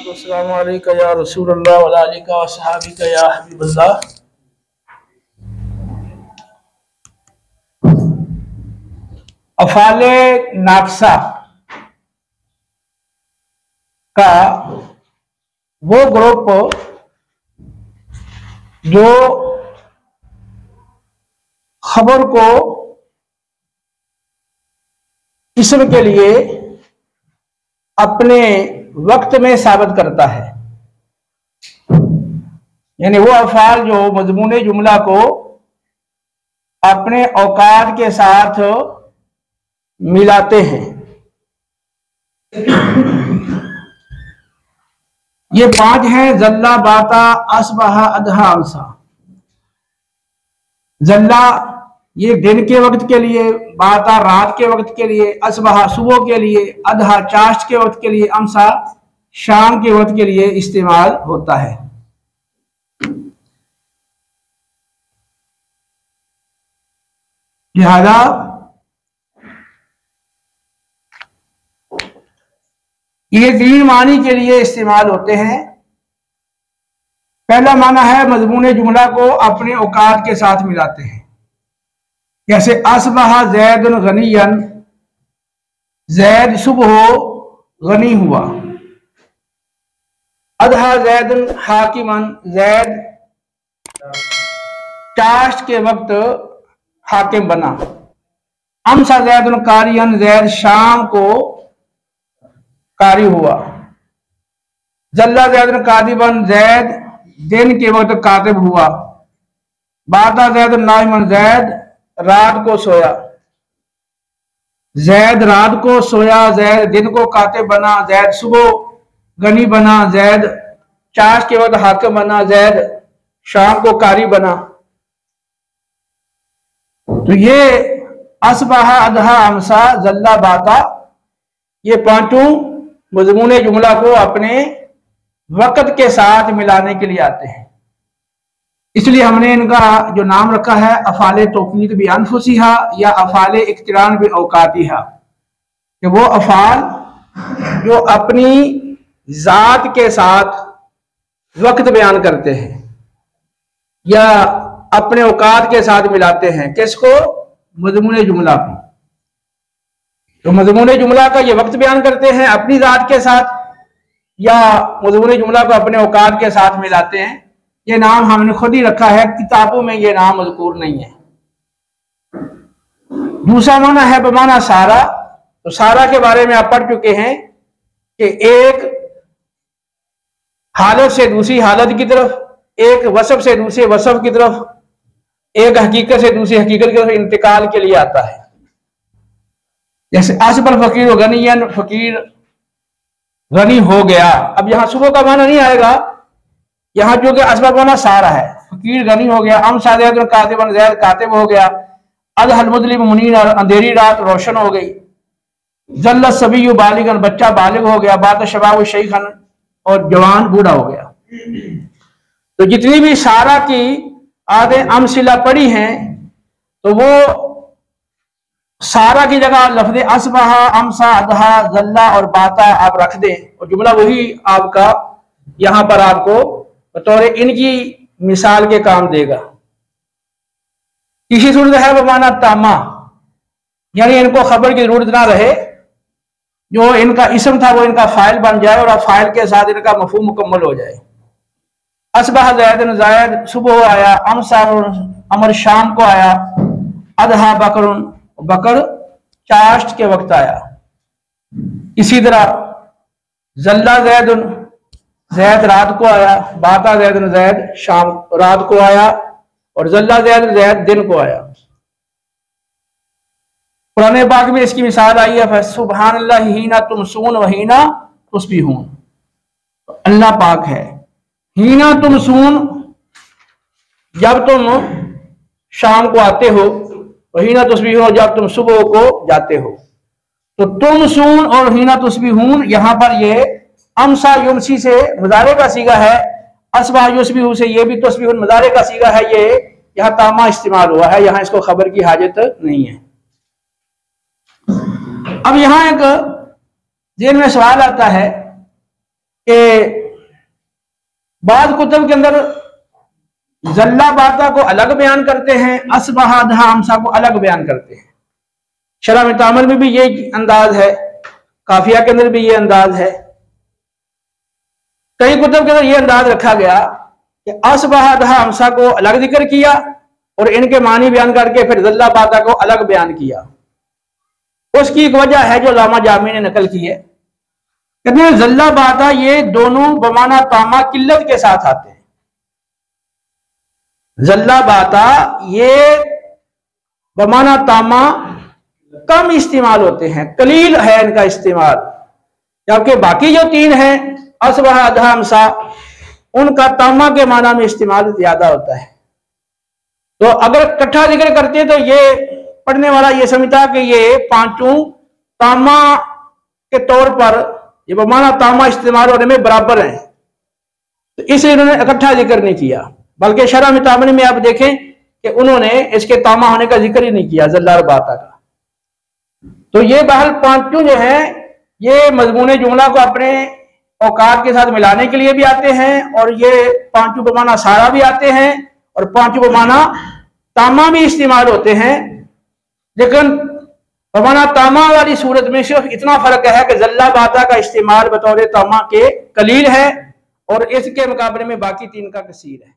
अस्सलामु अलैका या रसूलल्लाह व अलैका व सहाबिका या हबीबल्लाह। अफ़ाले नाक़सा का वो ग्रुप जो खबर को इस्म के लिए अपने वक्त में साबित करता है, यानी वो अफ़ाल जो मज़मून जुमला को अपने औकात के साथ मिलाते हैं। ये 5 हैं। जल्ला, बाता, अस्बहा, अदहा, अमसा। जल्ला ये दिन के वक्त के लिए, बाता रात के वक्त के लिए, अस्बहा सुबह के लिए, अदहा चाश्त के वक्त के लिए, अमसा शाम के वक्त के लिए इस्तेमाल होता है। लिहाजा ये 3 मानी के लिए इस्तेमाल होते हैं। पहला माना है मज़मून जुमला को अपने औकात के साथ मिलाते हैं, जैसे अस्बहा ज़ैदुन गनियन, ज़ैद सुबह गनी हुआ। अदहा ज़ैदुन हाकिमन, ज़ैद चाश्त के वक्त हाकिम बना। अमसा ज़ैदुन कारियन, ज़ैद शाम को कारी हुआ। जल्ला ज़ैदुन कादिबन, ज़ैद दिन के वक्त कातिब हुआ। बाता ज़ैदुन नाइमन, ज़ैद रात को सोया। ज़ैद रात को सोया, ज़ैद दिन को कातिब बना। ज़ैद सुबह गनी बना, ज़ैद चाश्त के वक्त हाकिम बना, ज़ैद शाम को कारी बना। तो ये अस्बहा, अदहा, अमसा, जल्ला, बाता, ये 5 मज़मून जुमला को अपने वक्त के साथ मिलाने के लिए आते हैं। इसलिए हमने इनका जो नाम रखा है अफ़ाले तौक़ीद बि अनफुसिहा या अफ़ाले इक़्तिरान बि औक़ातिहा, कि वो अफ़ाल जो अपनी ज़ात के साथ वक्त बयान करते हैं या अपने औकात के साथ मिलाते हैं। किसको? मज़मून जुमला को। तो मज़मून जुमला का ये वक्त बयान करते हैं अपनी ज़ात के साथ, या मज़मून जुमला को अपने औकात के साथ मिलाते हैं। ये नाम हमने खुद ही रखा है, किताबों में ये नाम मज़कूर नहीं है। दूसरा माना है बमाना सारा। तो सारा के बारे में आप पढ़ चुके हैं कि एक हालत से दूसरी हालत की तरफ, एक वसफ से दूसरे वसफ की तरफ, एक हकीकत से दूसरी हकीकत की तरफ इंतकाल के लिए आता है। जैसे असबल फकीर गनियन, फकीर गनी हो गया। अब यहां सुबह का माना नहीं आएगा, यहां जो कि असबल माना सारा है। फकीर गनी हो गया। अमसा ज़ैदुन कातिबन, ज़ैद कातिब हो गया। अदहल मुज़लिम मुनीर, अंधेरी रात रोशन हो गई। जल्ला सबीयु बालिगन, बच्चा बालिग हो गया। बात शबाब शैखन, और जवान बूढ़ा हो गया। तो जितनी भी सारा की आधे अमसिला पड़ी हैं, तो वो सारा की जगह लफ्ज़ अस्बहा, अमसा, अदहा, जल्ला और बाता आप रख दें, और जुमला वही आपका यहां पर आपको बतौर इनकी मिसाल के काम देगा। किसी सूरत है बमाना तामा, यानी इनको खबर की जरूरत ना रहे, जो इनका इसम था वो इनका फाइल बन जाए और फाइल के साथ इनका मफहूम मुकम्मल हो जाए। अस्बहा ज़ैदुन, ज़ैद सुबह आया। अमसा अमर शाम को आया। अदहा बकरुन, बकर चाश्त के वक्त आया। इसी तरह जल्ला ज़ैदुन, ज़ैद रात को आया। बाता ज़ैदुन, ज़ैद शाम रात को आया। और जल्ला ज़ैद, ज़ैद दिन को आया। कुरान पाक में इसकी मिसाल आई है, सुब्हानल्लाह हीना तुमसून व हीना तुस्बिहून। अल्लाह पाक है। हीना तुमसून, जब तुम शाम को आते हो, हीना तुस्बिहून, जब तुम सुबह को जाते हो। तो तुमसून और हीना तुस्बिहून, यहां पर ये अमसा युमसी से मुजारे का सीगा है। अस्बहा युस्बिहू से ये भी तस्बीहुन मुजारे का सीगा है। ये यहाँ तामा इस्तेमाल हुआ है, यहाँ इसको खबर की हाजत नहीं है। अब यहां एक जेल में सवाल आता है कि बाद कुतुब के अंदर जल्ला बाता को अलग बयान करते हैं, असबहा दहा हमसा को अलग बयान करते हैं। शरह में तामल में भी ये अंदाज है, काफिया के अंदर भी ये अंदाज है, कई कुतुब के अंदर ये अंदाज रखा गया कि असबहा दहा हमसा को अलग जिक्र किया और इनके मानी बयान करके फिर जल्ला बाता को अलग बयान किया। उसकी एक वजह है जो लामा जामी ने नकल की है, कहते हैं जल्ला बाता ये दोनों बमाना तामा किल्लत के साथ आते हैं। जल्ला बाता ये बमाना तामा कम इस्तेमाल होते हैं, कलील है इनका इस्तेमाल, जबकि बाकी जो तीन हैं असबहा अदहा हमसा उनका तामा के माना में इस्तेमाल ज्यादा होता है। तो अगर इकट्ठा जिक्र करते तो ये पढ़ने वाला ये समझता कि ये पांचों तामा के तौर पर ये बमाना तामा इस्तेमाल होने में बराबर हैं, तो इसलिए उन्होंने इकट्ठा जिक्र नहीं किया। बल्कि शरह में तामनी में आप देखें कि उन्होंने इसके तामा होने का जिक्र ही नहीं किया जल्ला और बाता का। तो ये बहल पांचों जो है ये मजमून जुमला को अपने औकात के साथ मिलाने के लिए भी आते हैं, और ये पांचों बमाना सारा भी आते हैं, और पांचों बमाना तामा भी इस्तेमाल होते हैं। लेकिन बमाना तामा वाली सूरत में सिर्फ इतना फर्क है कि जल्ला बाता का इस्तेमाल बतौर तामा के कलील है और इसके मुकाबले में बाकी तीन का कसीर है।